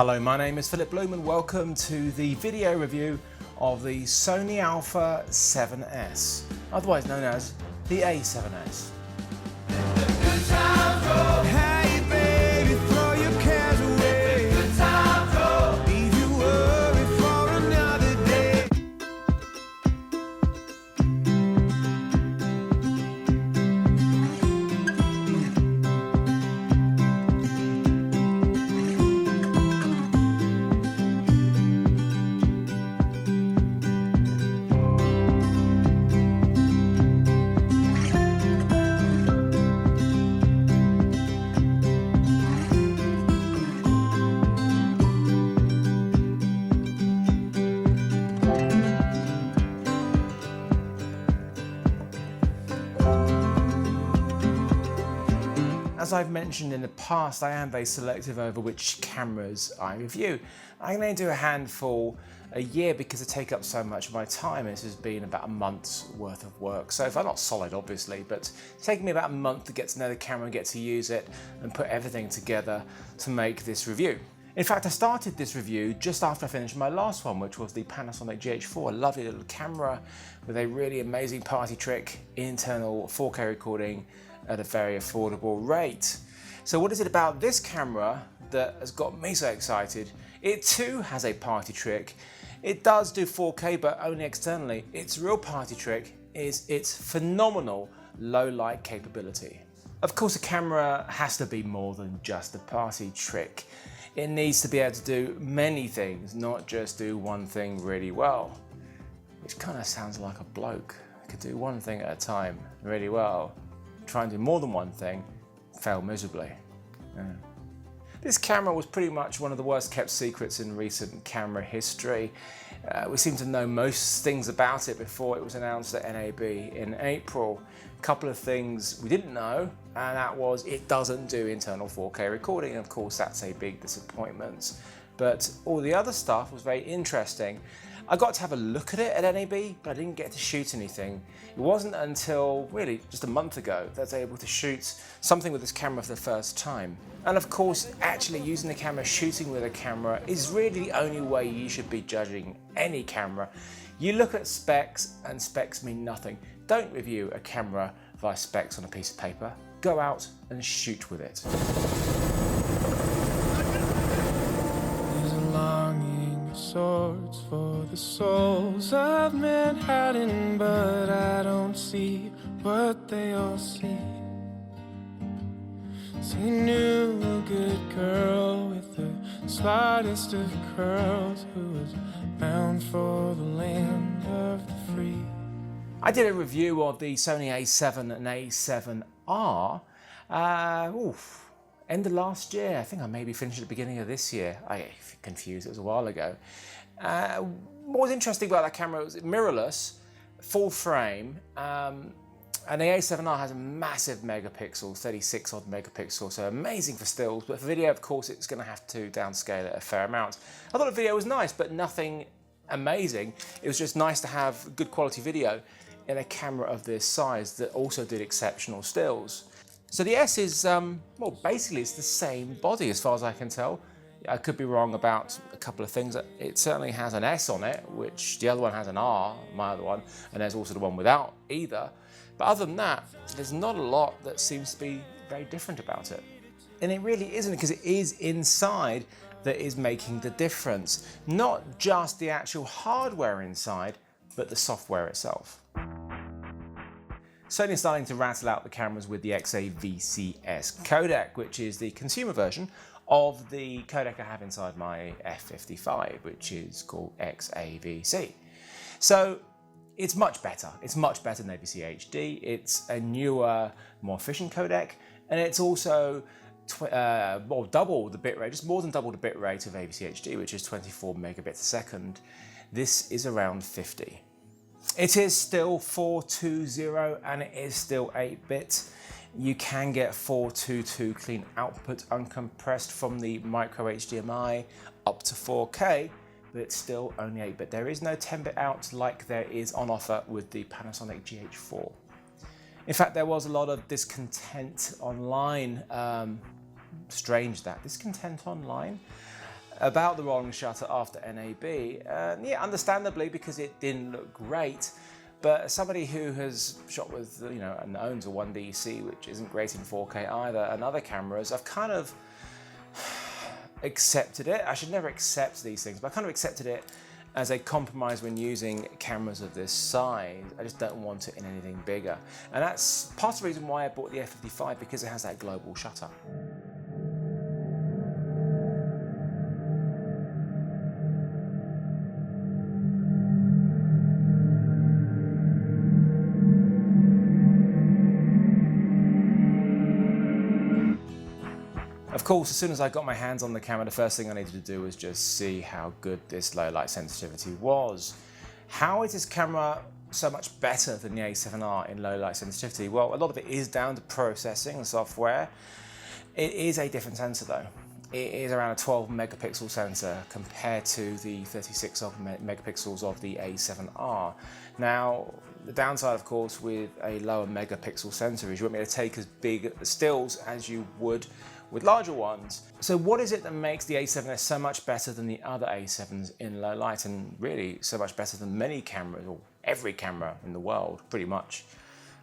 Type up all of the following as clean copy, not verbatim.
Hello, my name is Philip Bloom and welcome to the video review of the Sony A7s, otherwise known as the A7s. As I've mentioned in the past, I am very selective over which cameras I review. I can only do a handful a year because they take up so much of my time. This has been about a month's worth of work. So far, not solid obviously, but it's taken me about a month to get to know the camera and get to use it and put everything together to make this review. In fact, I started this review just after I finished my last one, which was the Panasonic GH4, a lovely little camera with a really amazing party trick, internal 4K recording at a very affordable rate. So what is it about this camera that has got me so excited? It too has a party trick. It does do 4K, but only externally. Its real party trick is its phenomenal low light capability. Of course, a camera has to be more than just a party trick. It needs to be able to do many things, not just do one thing really well. Which kind of sounds like a bloke. Could do one thing at a time really well. Try and do more than one thing, fail miserably. Yeah. This camera was pretty much one of the worst kept secrets in recent camera history. We seem to know most things about it before it was announced at NAB in April. A couple of things we didn't know, and that was it doesn't do internal 4K recording. Of course, that's a big disappointment. But all the other stuff was very interesting. I got to have a look at it at NAB, but I didn't get to shoot anything. It wasn't until really just a month ago that I was able to shoot something with this camera for the first time. And of course, actually using the camera, shooting with a camera is really the only way you should be judging any camera. You look at specs and specs mean nothing. Don't review a camera via specs on a piece of paper. Go out and shoot with it. Swords for the souls of Manhattan, but I don't see what they all see. See, knew a good girl with the slightest of curls who was bound for the land of the free. I did a review of the Sony A7 and A7R. End of last year. I think I maybe finished at the beginning of this year. I confused, it was a while ago. What was interesting about that camera was mirrorless, full frame, and the A7R has a massive megapixel, 36 odd megapixels, so amazing for stills, but for video, of course, it's going to have to downscale it a fair amount. I thought the video was nice, but nothing amazing. It was just nice to have good quality video in a camera of this size that also did exceptional stills. So the S is, well, basically it's the same body as far as I can tell. I could be wrong about a couple of things. It certainly has an S on it, which the other one has an R, my other one, and there's also the one without either. But other than that, there's not a lot that seems to be very different about it. And it really isn't, because it is inside that is making the difference. Not just the actual hardware inside, but the software itself. Sony is starting to rattle out the cameras with the XAVCS codec, which is the consumer version of the codec I have inside my F55, which is called XAVC. So it's much better. It's much better than AVC HD. It's a newer, more efficient codec, and it's also double the bitrate, just more than double the bitrate of AVC HD, which is 24 megabits a second. This is around 50. It is still 420 and it is still 8-bit. You can get 422 clean output uncompressed from the micro HDMI up to 4K, but it's still only 8-bit. There is no 10-bit out like there is on offer with the Panasonic GH4. In fact, there was a lot of discontent online. Strange that, discontent online. about the rolling shutter after NAB. Yeah, understandably, because it didn't look great. But as somebody who has shot with, and owns a 1DC, which isn't great in 4K either, and other cameras, I've kind of accepted it. I should never accept these things, but I kind of accepted it as a compromise when using cameras of this size. I just don't want it in anything bigger. And that's part of the reason why I bought the F55, because it has that global shutter. Of course, as soon as I got my hands on the camera, the first thing I needed to do was just see how good this low light sensitivity was. How is this camera so much better than the A7R in low light sensitivity? Well, a lot of it is down to processing and software. It is a different sensor though. It is around a 12 megapixel sensor compared to the 36 megapixels of the A7R. Now, the downside, of course, with a lower megapixel sensor is you won't be able to take as big stills as you would with larger ones. So what is it that makes the A7S so much better than the other A7s in low light, and really so much better than many cameras, or every camera in the world, pretty much?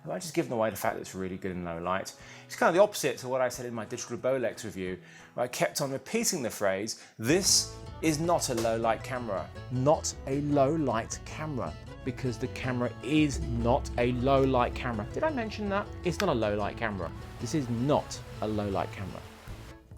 Have I just given away the fact that it's really good in low light? It's kind of the opposite to what I said in my digital Bolex review, where I kept on repeating the phrase, this is not a low light camera. Not a low light camera, because the camera is not a low light camera. Did I mention that? It's not a low light camera. This is not a low light camera.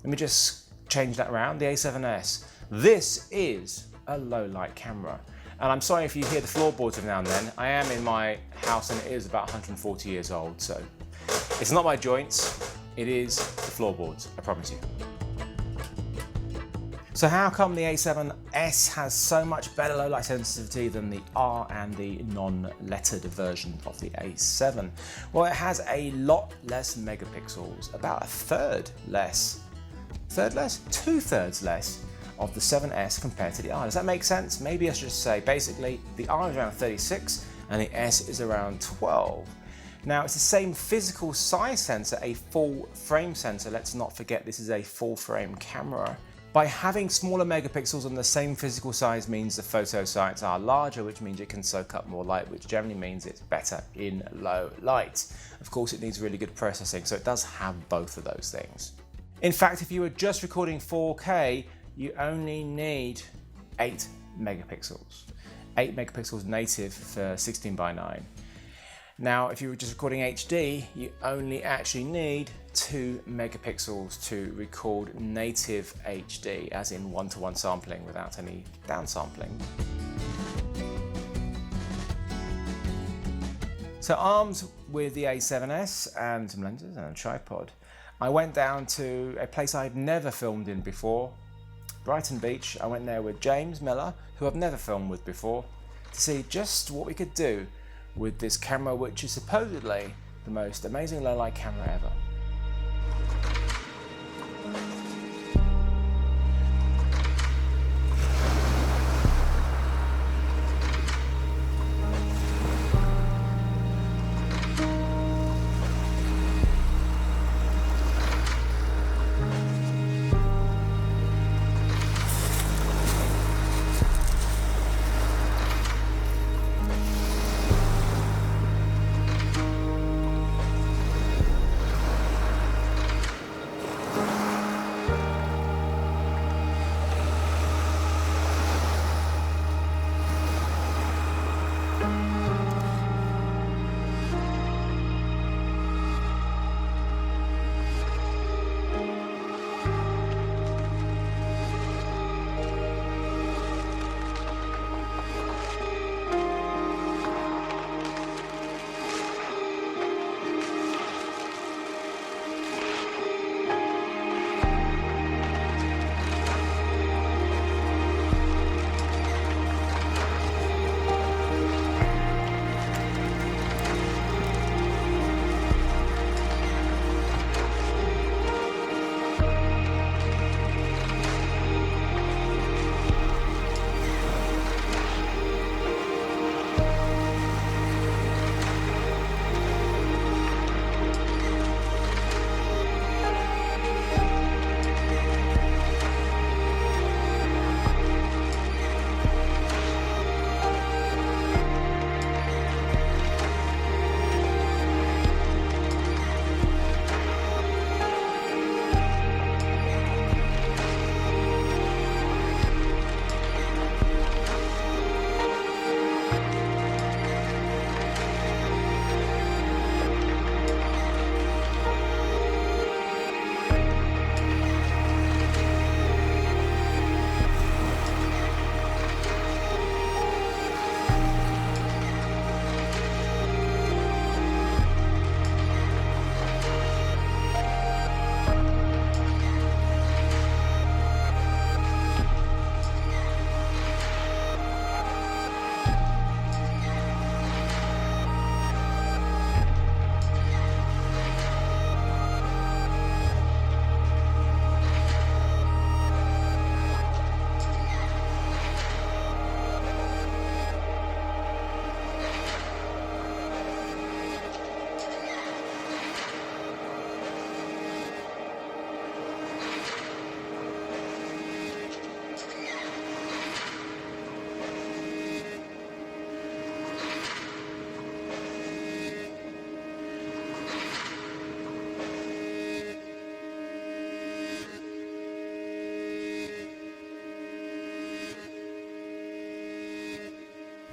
Let me just change that around, the A7S. This is a low light camera. And I'm sorry if you hear the floorboards every now and then. I am in my house and it is about 140 years old, so it's not my joints, it is the floorboards, I promise you. So how come the A7S has so much better low light sensitivity than the R and the non-lettered version of the A7? Well, it has a lot less megapixels, about a third less. Two-thirds less of the 7S compared to the R. Does that make sense? Maybe I should just say, basically, the R is around 36 and the S is around 12. Now, it's the same physical size sensor, a full frame sensor. Let's not forget this is a full frame camera. By having smaller megapixels on the same physical size means the photo sites are larger, which means it can soak up more light, which generally means it's better in low light. Of course, it needs really good processing, so it does have both of those things. In fact, if you were just recording 4K, you only need 8 megapixels. 8 megapixels native for 16:9. Now, if you were just recording HD, you only actually need 2 megapixels to record native HD, as in one-to-one sampling without any downsampling. So armed with the A7S and some lenses and a tripod, I went down to a place I'd never filmed in before, Brighton Beach. I went there with James Miller, who I've never filmed with before, to see just what we could do with this camera, which is supposedly the most amazing low light camera ever.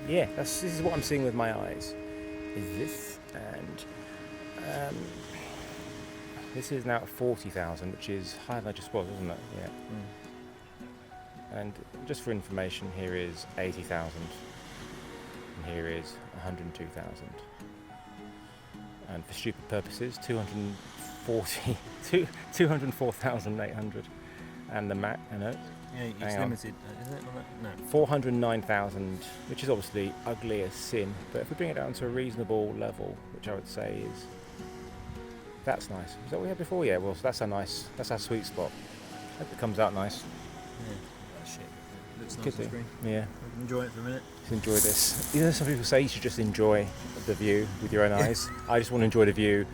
yeah, this is what I'm seeing with my eyes. Is this, and this is now at 40,000, which is higher than I just was, isn't it? Yeah. And just for information, here is 80,000, and here is 102,000. And for stupid purposes, 204,800. And the Mac, I know. Yeah, it's limited, isn't it? No. 409,000, which is obviously ugly as sin, but if we bring it down to a reasonable level, which I would say is, that's nice. Is that what we had before? Yeah, well, that's our sweet spot. Hope it comes out nice. Yeah, shit. It looks nice Good on thing. screen. Yeah. Enjoy it for a minute. Just enjoy this. You know, some people say you should just enjoy the view with your own eyes. I just want to enjoy the view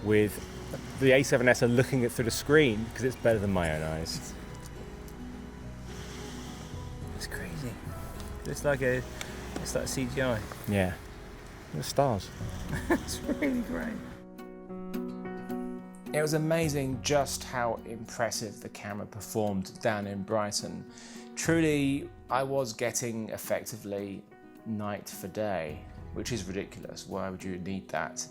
with the A7s and looking it through the screen because it's better than my own eyes. It's crazy. It's like CGI. Yeah. The stars. It's really great. It was amazing just how impressive the camera performed down in Brighton. Truly, I was getting effectively night for day, which is ridiculous. Why would you need that?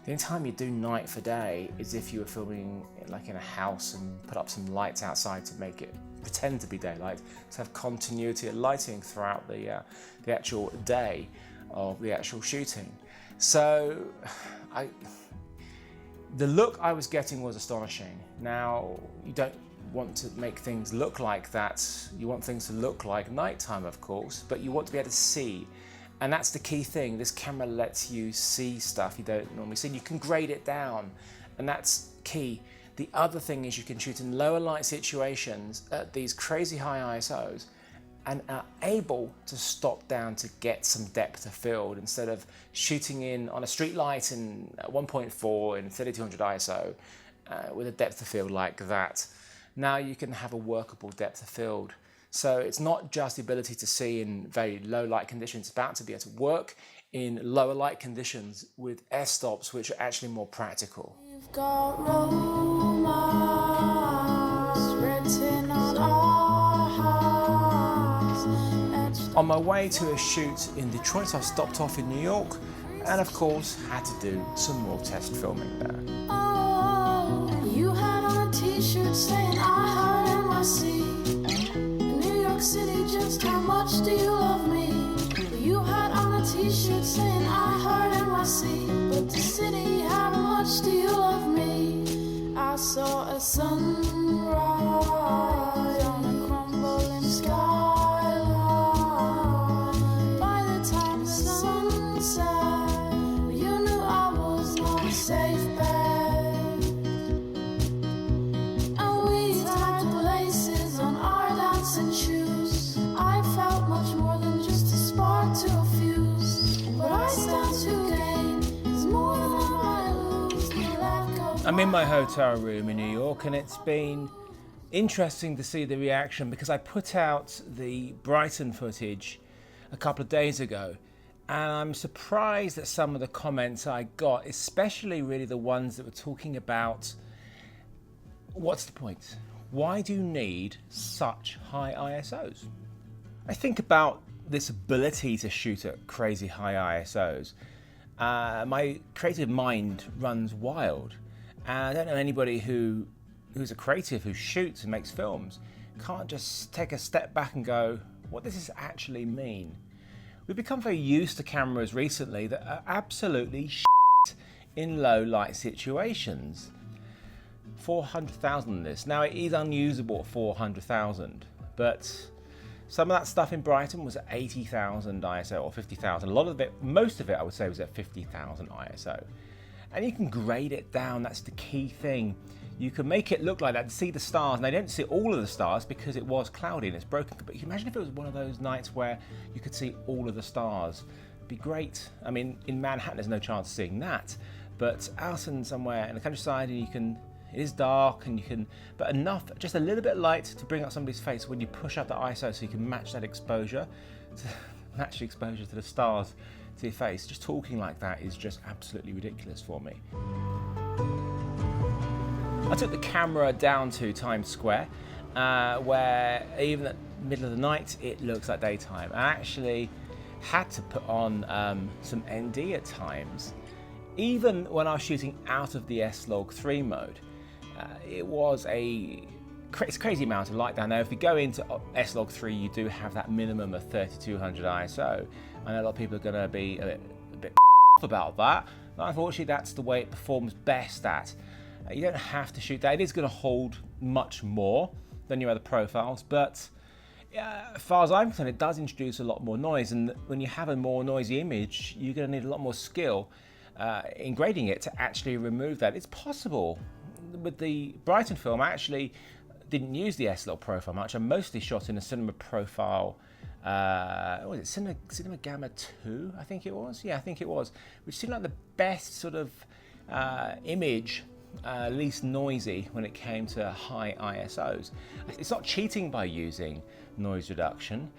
The only time you do night for day is if you were filming like in a house and put up some lights outside to make it pretend to be daylight, to have continuity of lighting throughout the actual day of the actual shooting. So the look I was getting was astonishing. Now, you don't want to make things look like that. You want things to look like nighttime, of course, but you want to be able to see. And that's the key thing. This camera lets you see stuff you don't normally see. You can grade it down, and that's key. The other thing is you can shoot in lower light situations at these crazy high ISOs and are able to stop down to get some depth of field instead of shooting in on a street light in 1.4 in 3200 ISO with a depth of field like that. Now you can have a workable depth of field. So it's not just the ability to see in very low light conditions, it's about to be able to work in lower light conditions with f-stops which are actually more practical. You've got romance written on our hearts. On my way to a shoot in Detroit, I stopped off in New York and of course had to do some more test filming there. Oh, you had on a t-shirt saying I heard NYC. New York City, just how much do you love me? You had on a t-shirt saying I heard NYC. But the city, how much do you love me? I saw a sunrise on a crumbling skyline. By the time the sun set, you knew I was not a safe bet. And we tied laces on our dancing shoes. I felt much more than just a spark to a fuse. What I stand to gain is more than I might lose. Let go. I'm in my hotel room in New York and it's been interesting to see the reaction because I put out the Brighton footage a couple of days ago and I'm surprised at some of the comments I got, especially really the ones that were talking about what's the point? Why do you need such high ISOs? I think about this ability to shoot at crazy high ISOs. My creative mind runs wild. And I don't know anybody who's a creative who shoots and makes films can't just take a step back and go, what does this actually mean? We've become very used to cameras recently that are absolutely shit in low light situations. 400,000 in this. Now it is unusable at 400,000, but some of that stuff in Brighton was at 80,000 ISO or 50,000. A lot of it, most of it I would say was at 50,000 ISO. And you can grade it down, that's the key thing. You can make it look like that, see the stars, and they don't see all of the stars because it was cloudy and it's broken. But you can imagine if it was one of those nights where you could see all of the stars. It'd be great. I mean, in Manhattan there's no chance of seeing that, but out in somewhere in the countryside and you can, it is dark and you can, but enough, just a little bit light to bring out somebody's face when you push up the ISO so you can match that exposure, match the exposure to the stars to your face. Just talking like that is just absolutely ridiculous for me. I took the camera down to Times Square, where even at the middle of the night, it looks like daytime. And actually, had to put on some ND at times. Even when I was shooting out of the S-Log3 mode, it's a crazy amount of light down there. If you go into S-Log3, you do have that minimum of 3200 ISO. I know a lot of people are going to be a bit about that, but unfortunately that's the way it performs best at. You don't have to shoot that. It is going to hold much more than your other profiles, but as far as I'm concerned, it does introduce a lot more noise, and when you have a more noisy image, you're going to need a lot more skill in grading it to actually remove that. It's possible. With the Brighton film, I actually didn't use the S-Log profile much. I mostly shot in a cinema profile, what was it, Cinema Gamma 2, I think it was? Yeah, I think it was, which seemed like the best sort of image, least noisy when it came to high ISOs. It's not cheating by using noise reduction.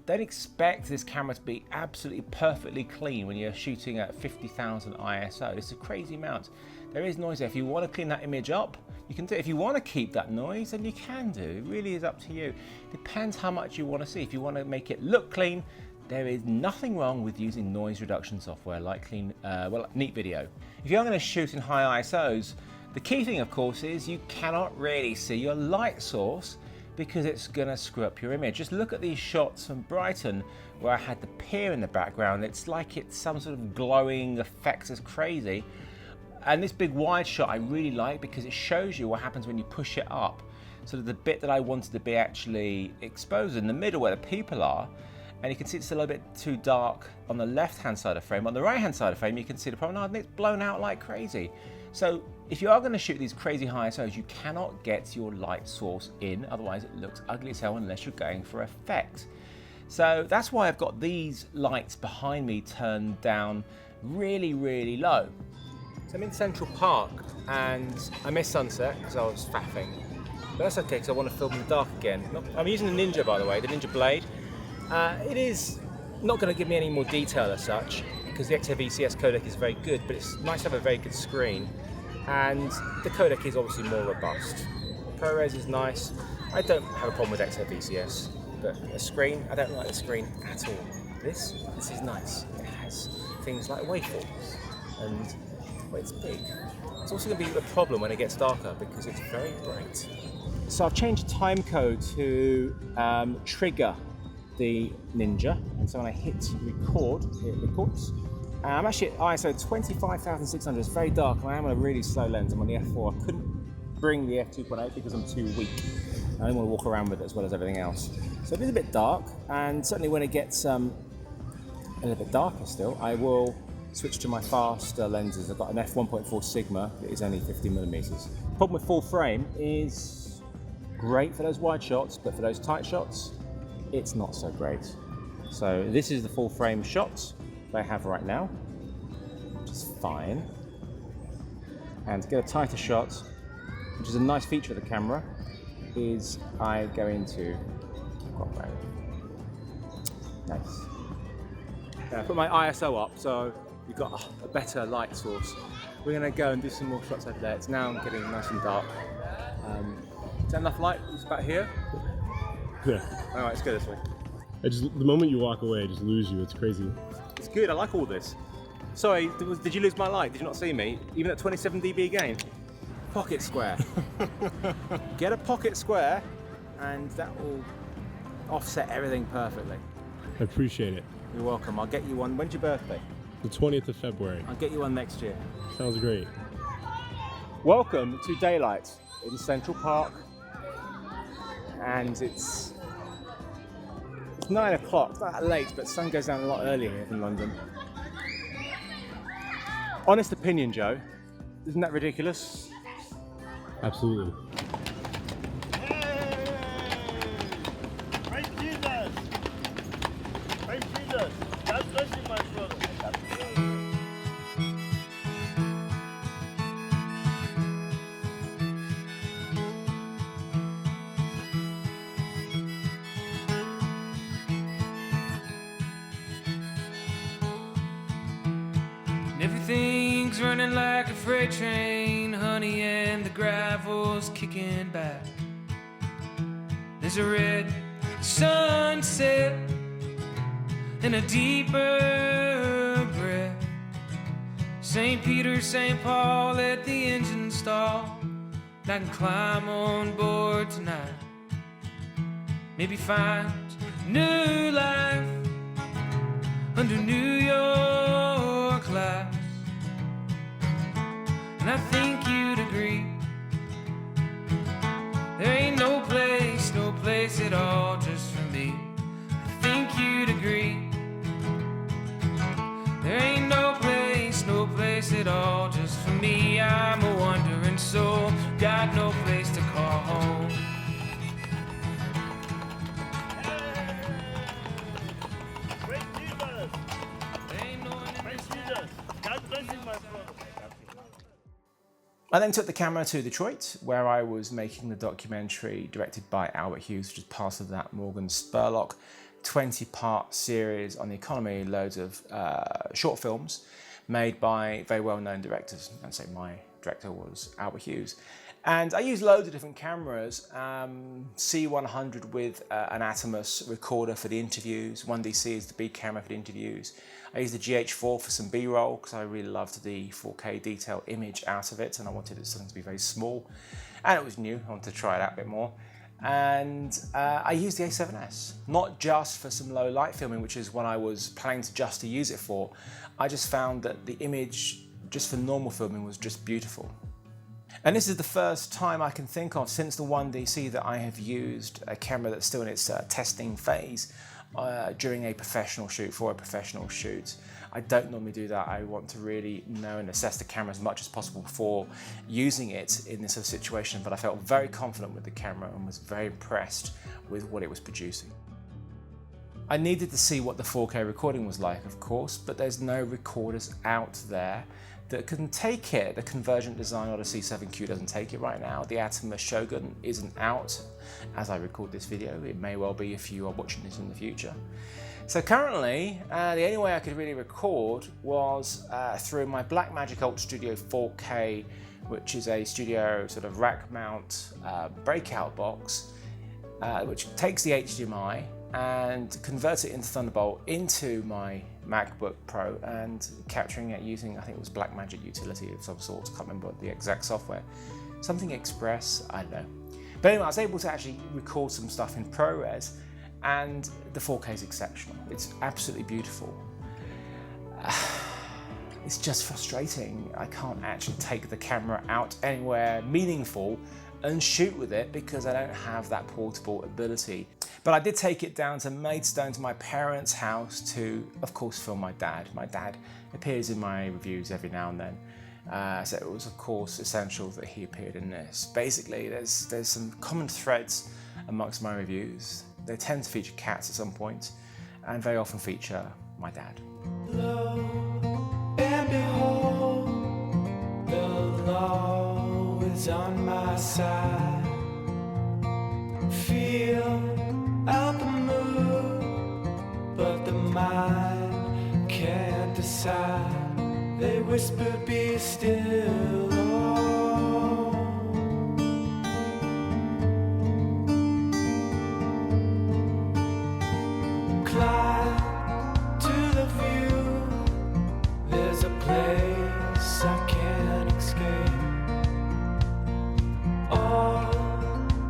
Don't expect this camera to be absolutely perfectly clean when you're shooting at 50,000 ISO. It's a crazy amount. There is noise there. If you want to clean that image up, you can do it. If you want to keep that noise, then you can do. It really is up to you. Depends how much you want to see. If you want to make it look clean, there is nothing wrong with using noise reduction software like Neat Video. If you're going to shoot in high ISOs, the key thing, of course, is you cannot really see your light source because it's going to screw up your image. Just look at these shots from Brighton where I had the pier in the background. It's like it's some sort of glowing effect as crazy. And this big wide shot I really like because it shows you what happens when you push it up. So the bit that I wanted to be actually exposed in the middle where the people are, and you can see it's a little bit too dark on the left-hand side of the frame. On the right-hand side of the frame, you can see the promenade and it's blown out like crazy. So if you are going to shoot these crazy high ISOs, you cannot get your light source in, otherwise it looks ugly as hell unless you're going for effect. So that's why I've got these lights behind me turned down really, really low. So I'm in Central Park and I missed sunset because I was faffing. But that's okay because I want to film in the dark again. I'm using the Ninja, by the way, the Ninja Blade. It is not going to give me any more detail as such because the XFVCS codec is very good, but it's nice to have a very good screen. And the codec is obviously more robust. ProRes is nice. I don't have a problem with XFVCS, but a screen, I don't like the screen at all. This is nice. It has things like waveforms, and well, it's big. It's also going to be a problem when it gets darker because it's very bright. So I've changed time code to trigger the Ninja, and so when I hit record, it records. I'm actually at ISO 25,600. It's very dark, and I am on a really slow lens. I'm on the f4. I couldn't bring the f2.8 because I'm too weak. I don't want to walk around with it as well as everything else. So it is a bit dark, and certainly when it gets a little bit darker still, I will switch to my faster lenses. I've got an f1.4 Sigma that is only 50mm. The problem with full frame is great for those wide shots, but for those tight shots, it's not so great. So this is the full frame shot I have right now, which is fine. And to get a tighter shot, which is a nice feature of the camera, is I go into nice. I put my ISO up, so you've got a better light source. We're going to go and do some more shots over there. It's now getting nice and dark. Is that enough light? It's about here. Yeah. All right, let's go this way. The moment you walk away, I just lose you. It's crazy. It's good, I like all this. Sorry, did you lose my light? Did you not see me? Even at 27 dB again? Pocket square. Get a pocket square and that will offset everything perfectly. I appreciate it. You're welcome. I'll get you one. When's your birthday? The 20th of February. I'll get you one next year. Sounds great. Welcome to daylight in Central Park. And it's 9 o'clock. It's not that late, but the sun goes down a lot earlier here in London. Honest opinion, Joe. Isn't that ridiculous? Absolutely. Praise Jesus! Praise Jesus! God bless you, my brother. Everything's running like a freight train, honey, and the gravel's kicking back. There's a red sunset and a deeper breath. St. Peter, St. Paul, let the engine stall. I can climb on board tonight, maybe find new life under New York lights. And I think you'd agree, there ain't no place at all just for me. I think you'd agree, there ain't no place at all just for me. I'm a wandering soul, got no place to call home. Praise Jesus. Ain't no one in Praise this Jesus. God bless you, my brother. I then took the camera to Detroit, where I was making the documentary directed by Albert Hughes, which is part of that Morgan Spurlock 20-part series on the economy, loads of short films made by very well-known directors. I'd say my director was Albert Hughes. And I used loads of different cameras, C100 with an Atomos recorder for the interviews, 1DC is the B camera for the interviews. I used the GH4 for some B-roll because I really loved the 4K detail image out of it and I wanted it something to be very small. And it was new, I wanted to try it out a bit more. And I used the A7s, not just for some low light filming, which is what I was planning to use it for. I just found that the image, just for normal filming, was just beautiful. And this is the first time I can think of since the 1DC that I have used a camera that's still in its testing phase during a professional shoot, for a professional shoot. I don't normally do that. I want to really know and assess the camera as much as possible before using it in this sort of situation, but I felt very confident with the camera and was very impressed with what it was producing. I needed to see what the 4K recording was like, of course, but there's no recorders out there that can take it. The Convergent Design Odyssey 7Q doesn't take it right now. The Atomos Shogun isn't out as I record this video. It may well be if you are watching this in the future. So currently, the only way I could really record was through my Blackmagic Ultra Studio 4K, which is a studio sort of rack mount breakout box, which takes the HDMI and converts it into Thunderbolt into my MacBook Pro and capturing it using, I think it was Blackmagic utility of some sort, I can't remember the exact software. Something Express, I don't know. But anyway, I was able to actually record some stuff in ProRes and the 4K is exceptional. It's absolutely beautiful. It's just frustrating. I can't actually take the camera out anywhere meaningful and shoot with it because I don't have that portable ability. But I did take it down to Maidstone to my parents' house to, of course, film my dad. My dad appears in my reviews every now and then. So it was, of course, essential that he appeared in this. Basically, there's some common threads amongst my reviews. They tend to feature cats at some point, and very often feature my dad. Lo and behold, the law is on my side. Feel out the mood, but the mind can't decide. They whisper, be still. Climb to the view. There's a place I can't escape. All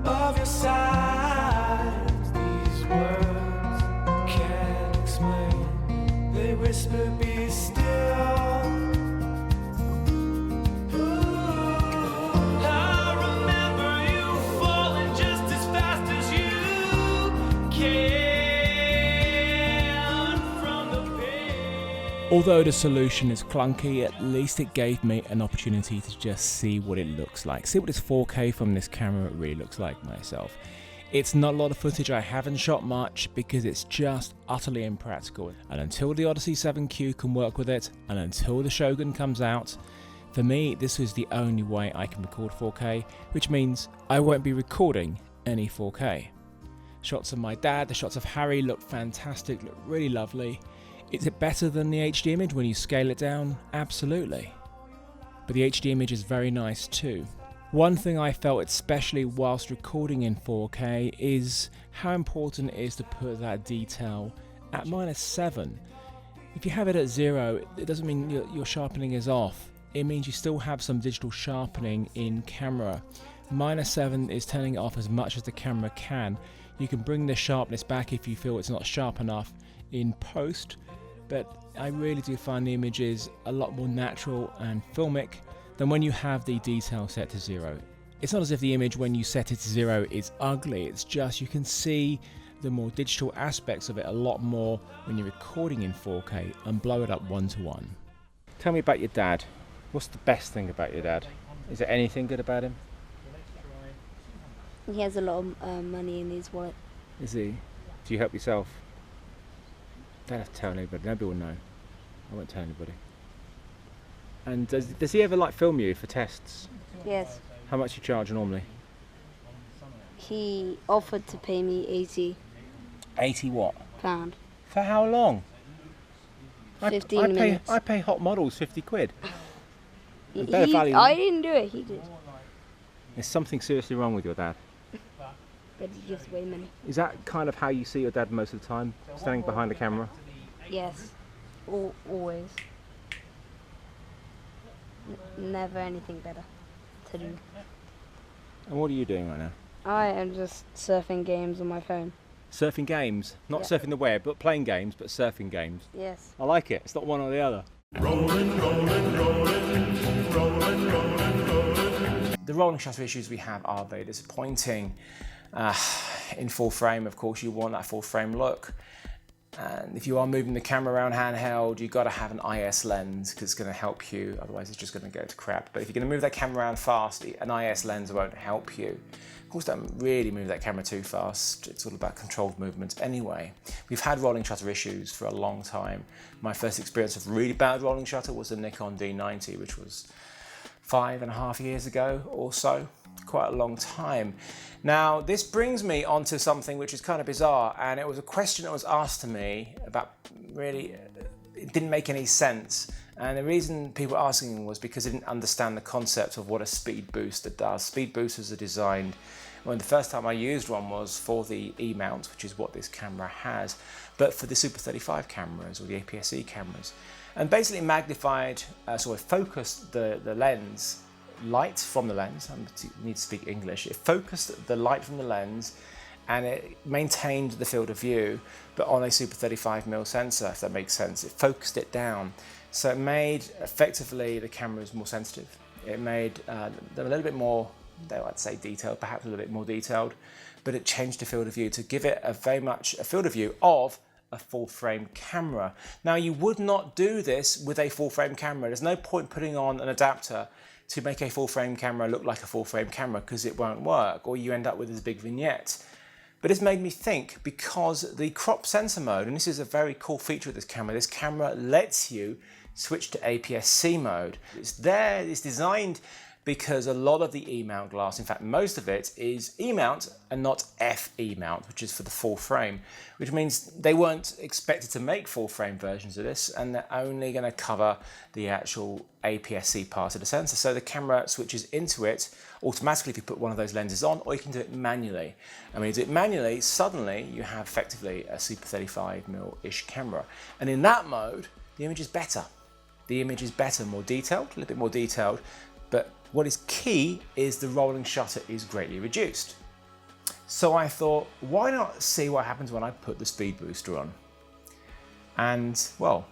of your sides, these words can't explain. They whisper, be still. Although the solution is clunky, at least it gave me an opportunity to just see what it looks like. See what this 4K from this camera really looks like myself. It's not a lot of footage, I haven't shot much because it's just utterly impractical. And until the Odyssey 7Q can work with it, and until the Shogun comes out, for me this is the only way I can record 4K, which means I won't be recording any 4K. Shots of my dad, the shots of Harry look fantastic, look really lovely. Is it better than the HD image when you scale it down? Absolutely. But the HD image is very nice too. One thing I felt especially whilst recording in 4K is how important it is to put that detail At -7, if you have it at 0, it doesn't mean your sharpening is off. It means you still have some digital sharpening in camera. -7 is turning it off as much as the camera can. You can bring the sharpness back if you feel it's not sharp enough in post, but I really do find the images a lot more natural and filmic than when you have the detail set to 0. It's not as if the image when you set it to 0 is ugly, it's just you can see the more digital aspects of it a lot more when you're recording in 4K and blow it up 1:1. Tell me about your dad. What's the best thing about your dad? Is there anything good about him? He has a lot of money in his wallet. Is he? Do you help yourself? Don't have to tell anybody, nobody will know. I won't tell anybody. And does he ever like film you for tests? Yes. How much you charge normally? He offered to pay me 80 80 what? pound. For how long? 15 minutes. I pay hot models 50 quid. I didn't do it, he did. There's something seriously wrong with your dad. But he gives away money. Is that kind of how you see your dad most of the time? Standing behind the camera? Yes. Always. Never anything better to do. And what are you doing right now? I am just surfing games on my phone. Surfing games? Not Yeah. surfing the web, but playing games, but surfing games. Yes. I like it. It's not one or the other. The rolling shutter issues we have are very disappointing. In full frame, of course, you want that full frame look. And if you are moving the camera around handheld, you've got to have an IS lens because it's going to help you, otherwise it's just going to go to crap. But if you're going to move that camera around fast, an IS lens won't help you. Of course, don't really move that camera too fast. It's all about controlled movement anyway. We've had rolling shutter issues for a long time. My first experience of really bad rolling shutter was the Nikon D90, which was 5.5 years ago or so. Quite a long time. Now, this brings me onto something which is kind of bizarre, and it was a question that was asked to me about really, it didn't make any sense. And the reason people were asking was because they didn't understand the concept of what a speed booster does. Speed boosters are designed, well, the first time I used one was for the E-mount, which is what this camera has, but for the Super 35 cameras or the APS-C cameras. And basically magnified, sort of focused the lens, light from the lens, I need to speak English, it focused the light from the lens and it maintained the field of view, but on a Super 35mm sensor, if that makes sense. It focused it down. So it made, effectively, the cameras more sensitive. It made them a little bit more, I'd say detailed, perhaps a little bit more detailed, but it changed the field of view to give it very much a field of view of a full frame camera. Now, you would not do this with a full frame camera. There's no point putting on an adapter to make a full frame camera look like a full frame camera because it won't work, or you end up with this big vignette. But it's made me think, because the crop sensor mode, and this is a very cool feature of this camera lets you switch to APS-C mode. It's there, it's designed because a lot of the E-mount glass, in fact most of it, is E-mount and not FE mount, which is for the full frame, which means they weren't expected to make full frame versions of this, and they're only going to cover the actual APS-C part of the sensor. So the camera switches into it automatically if you put one of those lenses on, or you can do it manually. And when you do it manually, suddenly you have effectively a Super 35mm-ish camera. And in that mode, the image is better. The image is better, more detailed, a little bit more detailed, but what is key is the rolling shutter is greatly reduced. So I thought, why not see what happens when I put the speed booster on? And well,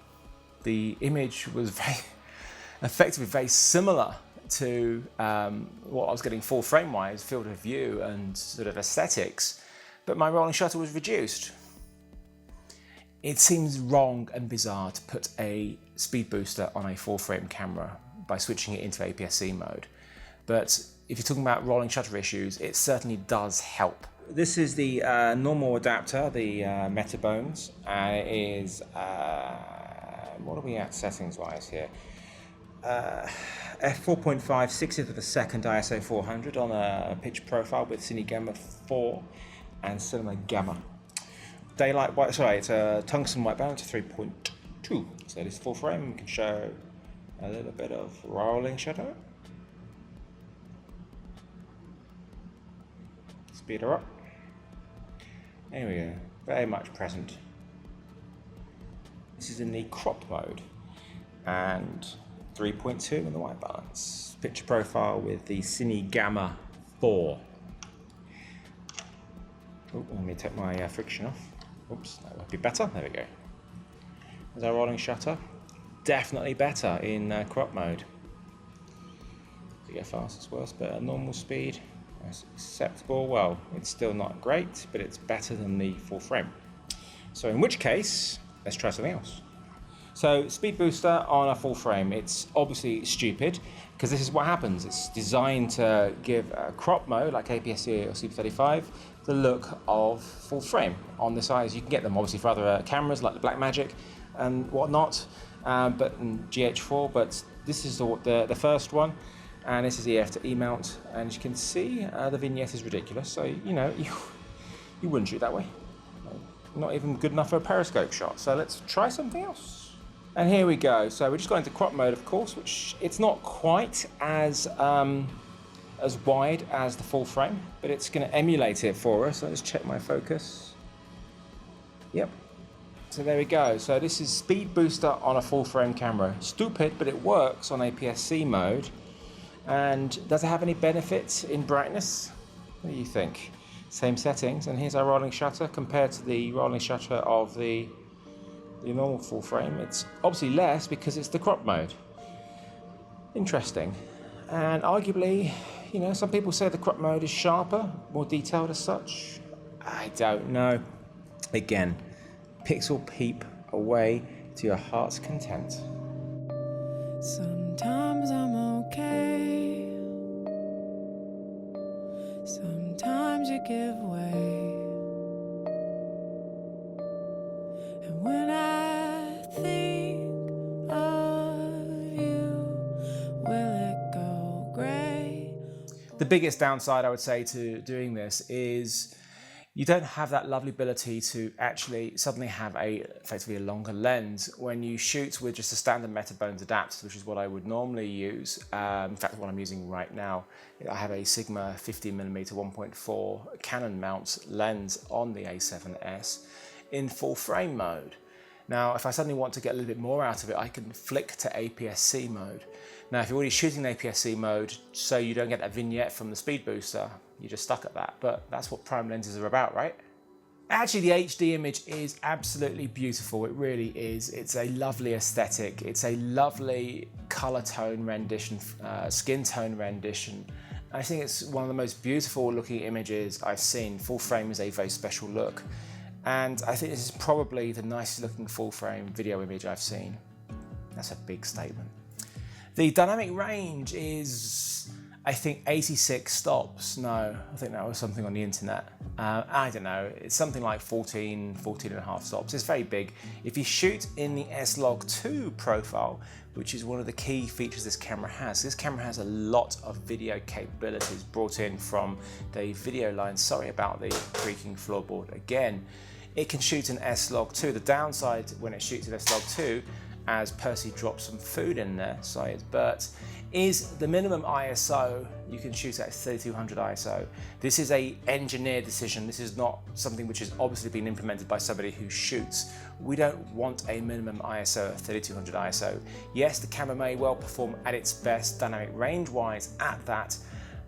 the image was effectively very similar to what I was getting full frame wise, field of view and sort of aesthetics, but my rolling shutter was reduced. It seems wrong and bizarre to put a speed booster on a full frame camera by switching it into APS-C mode. But if you're talking about rolling shutter issues, it certainly does help. This is the normal adapter, the Metabones, and it is, what are we at settings wise here? f4.5, 60th of a second ISO 400 on a pitch profile with Cine Gamma 4 and Cinema Gamma. Daylight white, sorry, it's a tungsten white balance, 3.2. So this full frame, we can show a little bit of rolling shutter. Speed her up. There we go, very much present. This is in the crop mode, and 3.2 in the white balance. Picture profile with the Cine Gamma 4. Oh, let me take my friction off. Oops, that would be better. There we go. There's our rolling shutter. Definitely better in crop mode. If you go fast, it's worse, but at normal speed, it's acceptable. Well, it's still not great, but it's better than the full frame. So in which case, let's try something else. So speed booster on a full frame, it's obviously stupid because this is what happens. It's designed to give a crop mode like APS-C or Super 35 the look of full frame on the size. You can get them obviously for other cameras like the Blackmagic and whatnot, but in GH4. But this is the first one, and this is EF to E mount. And as you can see, the vignette is ridiculous. So you know you wouldn't shoot that way. Not even good enough for a periscope shot. So let's try something else. And here we go. So we're just going into crop mode, of course, which it's not quite as wide as the full frame, but it's going to emulate it for us. So let's check my focus. Yep. So there we go. So this is speed booster on a full frame camera. Stupid, but it works on APS-C mode. And does it have any benefits in brightness? What do you think? Same settings, and here's our rolling shutter compared to the rolling shutter of the normal full frame. It's obviously less because it's the crop mode. Interesting. And arguably, you know, some people say the crop mode is sharper, more detailed as such. I don't know. Again, pixel peep away to your heart's content. Sometimes I'm okay. Sometimes you give way. And when I think of you, will it go grey? The biggest downside I would say to doing this is you don't have that lovely ability to actually suddenly have effectively a longer lens when you shoot with just a standard Metabones adapter, which is what I would normally use. In fact, what I'm using right now, I have a Sigma 50mm 1.4 Canon mount lens on the A7s in full frame mode. Now, if I suddenly want to get a little bit more out of it, I can flick to APS-C mode. Now, if you're already shooting in APS-C mode, so you don't get that vignette from the speed booster, you're just stuck at that. But that's what prime lenses are about, right? Actually, the HD image is absolutely beautiful. It really is. It's a lovely aesthetic. It's a lovely color tone rendition, skin tone rendition. I think it's one of the most beautiful looking images I've seen. Full frame is a very special look. And I think this is probably the nicest looking full frame video image I've seen. That's a big statement. The dynamic range is, I think, 86 stops. No, I think that was something on the internet. I don't know, it's something like 14 and a half stops. It's very big. If you shoot in the S-Log2 profile, which is one of the key features this camera has a lot of video capabilities brought in from the video line. Sorry about the creaking floorboard again. It can shoot in S-Log2. The downside when it shoots in S-Log2, as Percy drops some food in there, but is the minimum ISO you can shoot at 3200 ISO. This is a engineer decision. This is not something which has obviously been implemented by somebody who shoots. We don't want a minimum ISO of 3200 ISO. Yes, the camera may well perform at its best dynamic range wise at that,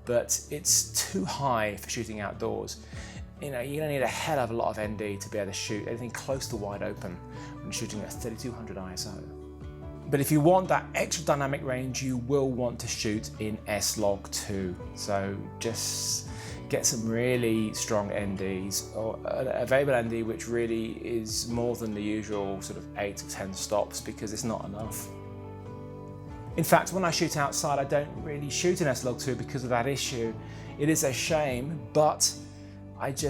but it's too high for shooting outdoors. You know, you're gonna need a hell of a lot of ND to be able to shoot anything close to wide open when shooting at 3200 ISO. But if you want that extra dynamic range, you will want to shoot in S-Log2. So just get some really strong NDs, or a variable ND which really is more than the usual sort of 8 to 10 stops, because it's not enough. In fact, when I shoot outside, I don't really shoot in S-Log2 because of that issue. It is a shame, but it's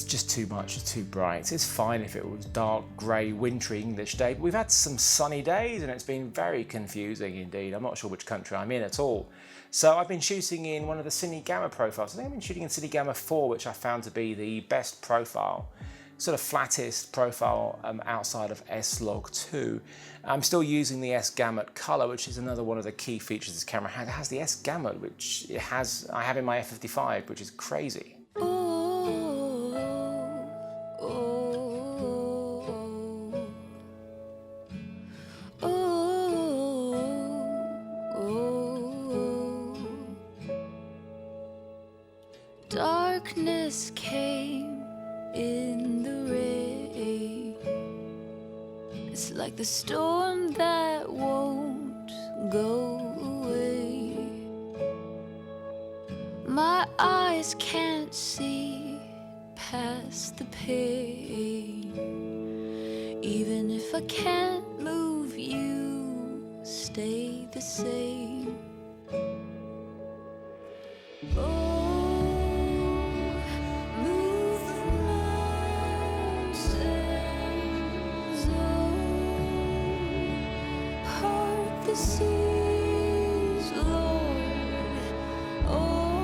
just too much, it's too bright. It's fine if it was dark, grey, wintry English day, but we've had some sunny days and it's been very confusing indeed. I'm not sure which country I'm in at all. So I've been shooting in one of the Cine Gamma profiles. I think I've been shooting in Cine Gamma 4, which I found to be the best profile, sort of flattest profile outside of S-Log2. I'm still using the S-Gamut color, which is another one of the key features this camera has. It has the S-Gamut, which I have in my F55, which is crazy. darkness came in the rain. It's like the storm that won't go away. My eyes can't see past the pain. Even if I can't move, you stay the same. Oh, move the mountains, oh, part the seas, Lord. Oh,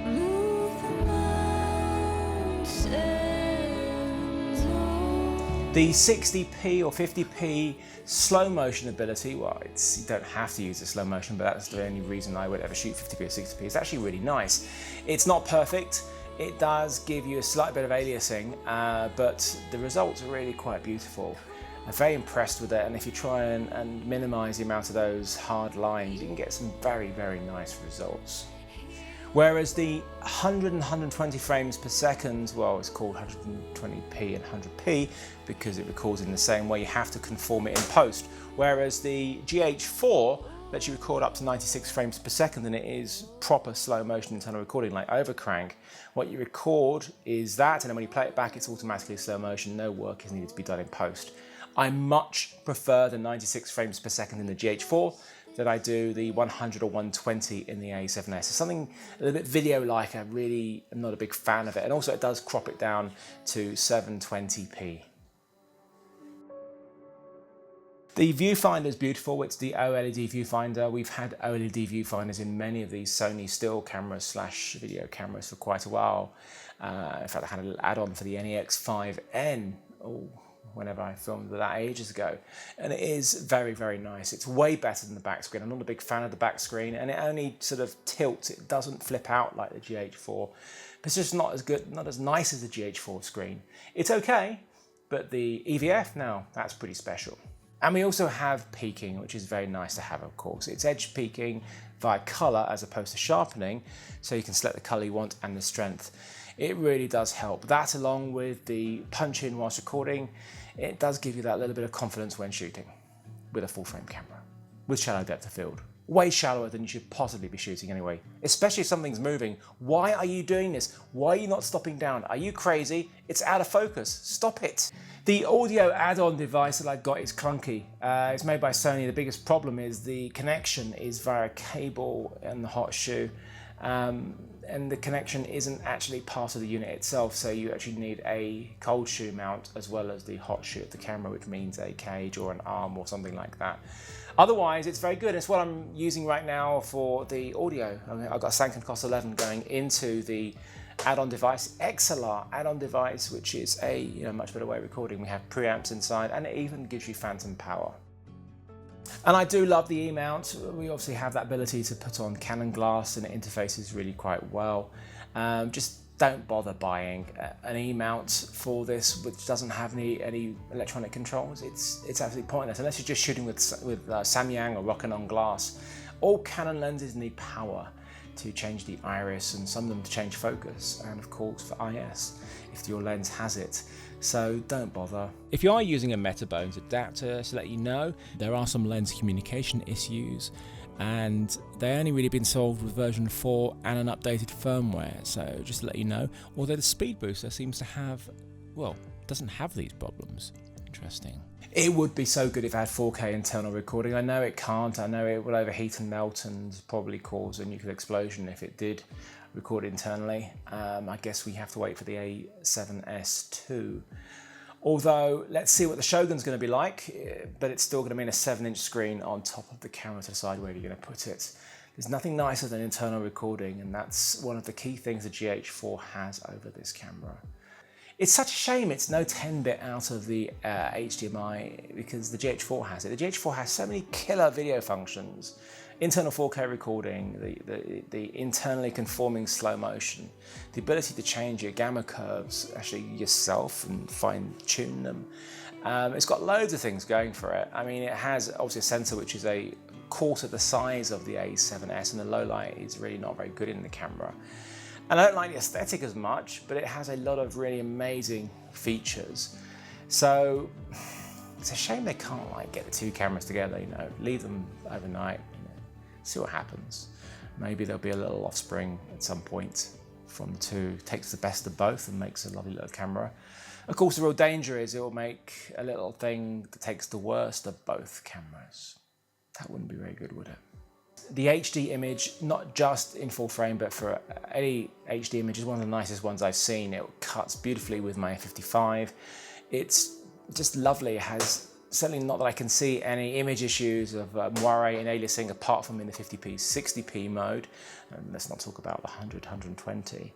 move the mountains, oh. The 60p or 50p slow motion ability, well, you don't have to use the slow motion, but that's the only reason I would ever shoot 50p or 60p. It's actually really nice. It's not perfect. It does give you a slight bit of aliasing, but the results are really quite beautiful. I'm very impressed with it, and if you try and minimize the amount of those hard lines, you can get some very, very nice results. Whereas the 100 and 120 frames per second, well, it's called 120p and 100p because it records in the same way. You have to conform it in post. Whereas the GH4 lets you record up to 96 frames per second, and it is proper slow motion internal recording, like overcrank. What you record is that, and then when you play it back, it's automatically slow motion. No work is needed to be done in post. I much prefer the 96 frames per second in the GH4 than I do the 100 or 120 in the A7s. It's something a little bit video-like. I really am not a big fan of it. And also it does crop it down to 720p. The viewfinder is beautiful. It's the OLED viewfinder. We've had OLED viewfinders in many of these Sony still cameras slash video cameras for quite a while. In fact, I had a little add-on for the NEX5N. Whenever I filmed that ages ago, and it is very, very nice. It's way better than the back screen. I'm not a big fan of the back screen, and it only sort of tilts. It doesn't flip out like the GH4, but it's just not as good, not as nice as the GH4 screen. It's okay, but the EVF now, that's pretty special. And we also have peaking, which is very nice to have, of course. It's edge peaking via color as opposed to sharpening, so you can select the color you want and the strength. It really does help. That, along with the punch in whilst recording, it does give you that little bit of confidence when shooting with a full frame camera, with shallow depth of field. Way shallower than you should possibly be shooting anyway, especially if something's moving. Why are you doing this? Why are you not stopping down? Are you crazy? It's out of focus. Stop it. The audio add-on device that I've got is clunky. It's made by Sony. The biggest problem is the connection is via cable and the hot shoe. And the connection isn't actually part of the unit itself, so you actually need a cold shoe mount as well as the hot shoe of the camera, which means a cage or an arm or something like that. Otherwise, it's very good. It's what I'm using right now for the audio. I've got a Sanken Cos 11 going into the add-on device, XLR add-on device, which is a much better way of recording. We have preamps inside, and it even gives you phantom power. And I do love the E-mount. We obviously have that ability to put on Canon glass, and it interfaces really quite well. Just don't bother buying an E-mount for this which doesn't have any electronic controls. It's absolutely pointless unless you're just shooting with Samyang or Rokinon glass. All Canon lenses need power to change the iris, and some of them to change focus, and of course for IS if your lens has it. So don't bother. If you are using a Metabones adapter, to let you know, there are some lens communication issues, and they only really been solved with version 4 and an updated firmware, so just to let you know. Although the speed booster seems to have, well, doesn't have these problems. Interesting. It would be so good if it had 4K internal recording. I know it can't. I know it will overheat and melt and probably cause a nuclear explosion if it did record internally. I guess we have to wait for the A7s too. Although, let's see what the Shogun's going to be like, but it's still going to mean a 7-inch screen on top of the camera to decide where you're going to put it. There's nothing nicer than internal recording, and that's one of the key things the GH4 has over this camera. It's such a shame it's no 10-bit out of the HDMI, because the GH4 has it. The GH4 has so many killer video functions. Internal 4K recording, the internally conforming slow motion, the ability to change your gamma curves actually yourself and fine-tune them. It's got loads of things going for it. I mean, it has obviously a sensor which is a quarter the size of the A7s, and the low light is really not very good in the camera. And I don't like the aesthetic as much, but it has a lot of really amazing features. So it's a shame they can't like get the two cameras together, you know, leave them overnight, you know, see what happens. Maybe there'll be a little offspring at some point from the two, takes the best of both and makes a lovely little camera. Of course, the real danger is it will make a little thing that takes the worst of both cameras. That wouldn't be very good, would it? The HD image, not just in full frame, but for any HD image, is one of the nicest ones I've seen. It cuts beautifully with my A55. It's just lovely. It has certainly not that I can see any image issues of moire and aliasing apart from in the 50p, 60p mode. And let's not talk about the 100, 120.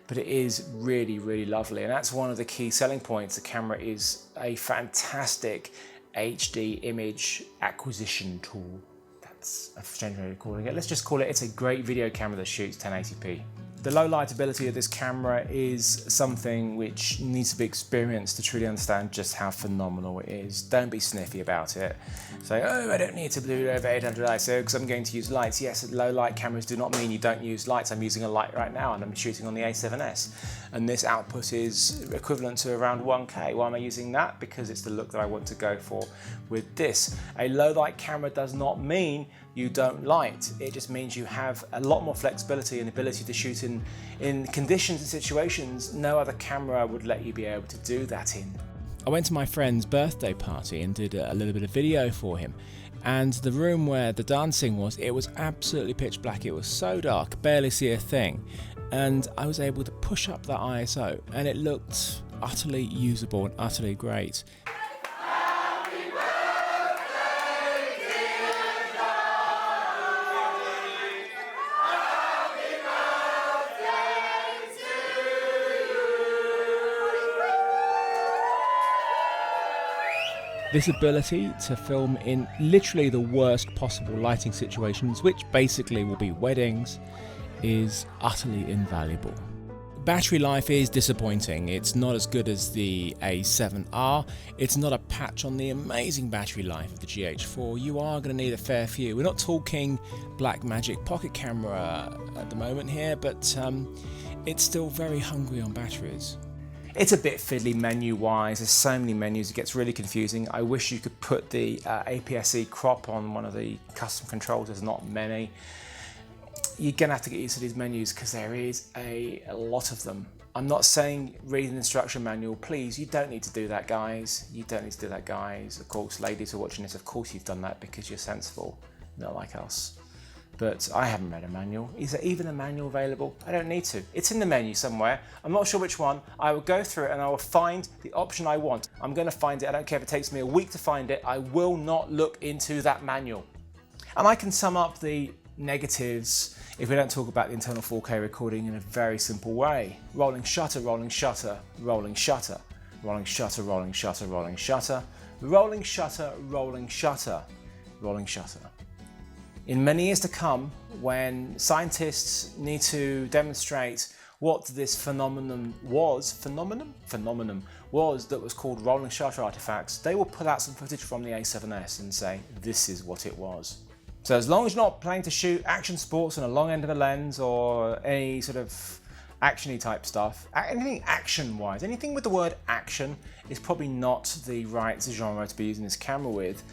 But it is really, really lovely. And that's one of the key selling points. The camera is a fantastic HD image acquisition tool. That's a strange way of calling it. Let's just call it, it's a great video camera that shoots 1080p. The low light ability of this camera is something which needs to be experienced to truly understand just how phenomenal it is. Don't be sniffy about it. Say, oh, I don't need to do over 800 ISO because I'm going to use lights. Yes, low light cameras do not mean you don't use lights. I'm using a light right now and I'm shooting on the A7s. And this output is equivalent to around 1K. Why am I using that? Because it's the look that I want to go for with this. A low light camera does not mean you don't light. It just means you have a lot more flexibility and ability to shoot in conditions and situations no other camera would let you be able to do that in. I went to my friend's birthday party and did a little bit of video for him. And the room where the dancing was, it was absolutely pitch black. It was so dark, barely see a thing. And I was able to push up that ISO and it looked utterly usable and utterly great. This ability to film in literally the worst possible lighting situations, which basically will be weddings, is utterly invaluable. Battery life is disappointing. It's not as good as the A7R. It's not a patch on the amazing battery life of the GH4. You are going to need a fair few. We're not talking Blackmagic pocket camera at the moment here, but it's still very hungry on batteries. It's a bit fiddly menu-wise. There's so many menus, it gets really confusing. I wish you could put the APS-C crop on one of the custom controls. There's not many. You're gonna have to get used to these menus because there is a lot of them. I'm not saying read an instruction manual, please. You don't need to do that, guys. You don't need to do that, guys. Of course, ladies who are watching this, of course you've done that because you're sensible, not like us. But I haven't read a manual. Is there even a manual available? I don't need to. It's in the menu somewhere. I'm not sure which one. I will go through it and I will find the option I want. I'm going to find it. I don't care if it takes me a week to find it. I will not look into that manual. And I can sum up the negatives if we don't talk about the internal 4K recording in a very simple way. Rolling shutter, rolling shutter, rolling shutter, rolling shutter, rolling shutter, rolling shutter, rolling shutter, rolling shutter, rolling shutter. In many years to come, when scientists need to demonstrate what this phenomenon was that was called rolling shutter artifacts, they will pull out some footage from the A7s and say, this is what it was. So as long as you're not planning to shoot action sports on a long end of the lens or any sort of action-y type stuff, anything action-wise, anything with the word action is probably not the right genre to be using this camera with.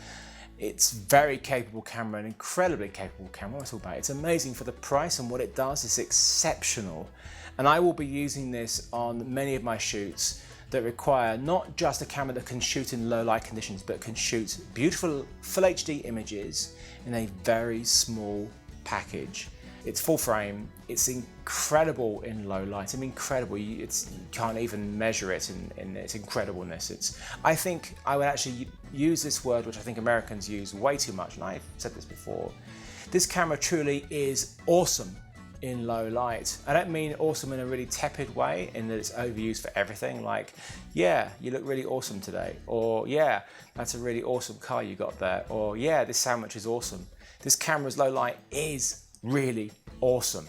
It's very capable camera, an incredibly capable camera. What I talk about, it's amazing for the price and what it does is exceptional. And I will be using this on many of my shoots that require not just a camera that can shoot in low light conditions, but can shoot beautiful full HD images in a very small package. It's full frame, it's incredible in low light. I mean, incredible, you can't even measure it in its incredibleness. I think I would actually use this word, which I think Americans use way too much, and I've said this before. This camera truly is awesome in low light. I don't mean awesome in a really tepid way, in that it's overused for everything, like, yeah, you look really awesome today, or yeah, that's a really awesome car you got there, or yeah, this sandwich is awesome. This camera's low light is really awesome.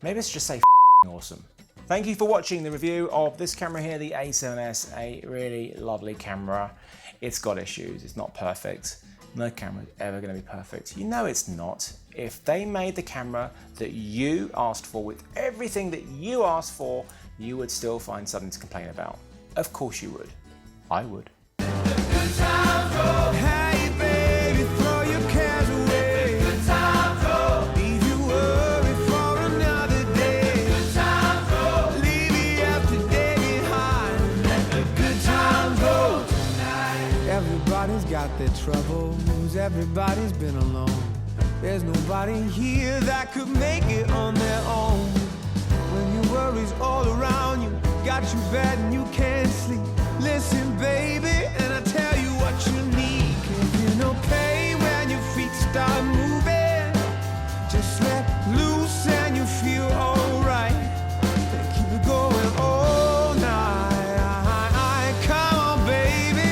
Maybe let's just say awesome. Thank you for watching the review of this camera here, the A7s, a really lovely camera. It's got issues, it's not perfect, No camera is ever going to be perfect. You know it's not. If they made the camera that you asked for with everything that you asked for, you would still find something to complain about. Of course you would. I would. Hey baby, throw your cares away. Good times roll. Leave your worry for another day. Good times roll. Leave yesterday behind. Let the good times roll tonight. Everybody's got their troubles. Everybody's been alone. There's nobody here that could make it on their own. When your worries all around you, got you bad and you can't sleep. Listen, baby, and I tell you what you need. Can't feel no pain when your feet start moving. Just let loose and you feel alright. And keep it going all night. Come on, baby.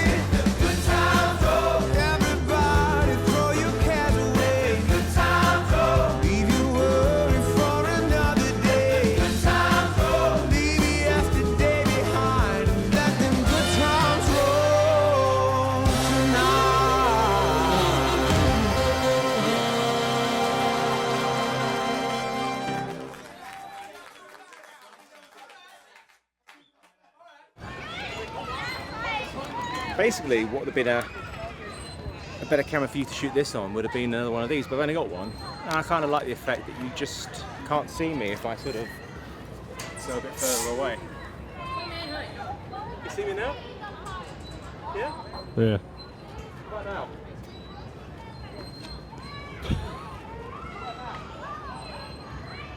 Good times roll. Everybody throw your cares away. Good times roll. Leave your worry for another day. Good times roll. Leave yesterday behind. Let them good times roll tonight. Basically, what would have been a better camera for you to shoot this on would have been another one of these, but I've only got one. And I kind of like the effect that you just can't see me if I sort of go a bit further away. You see me now? Yeah? Yeah.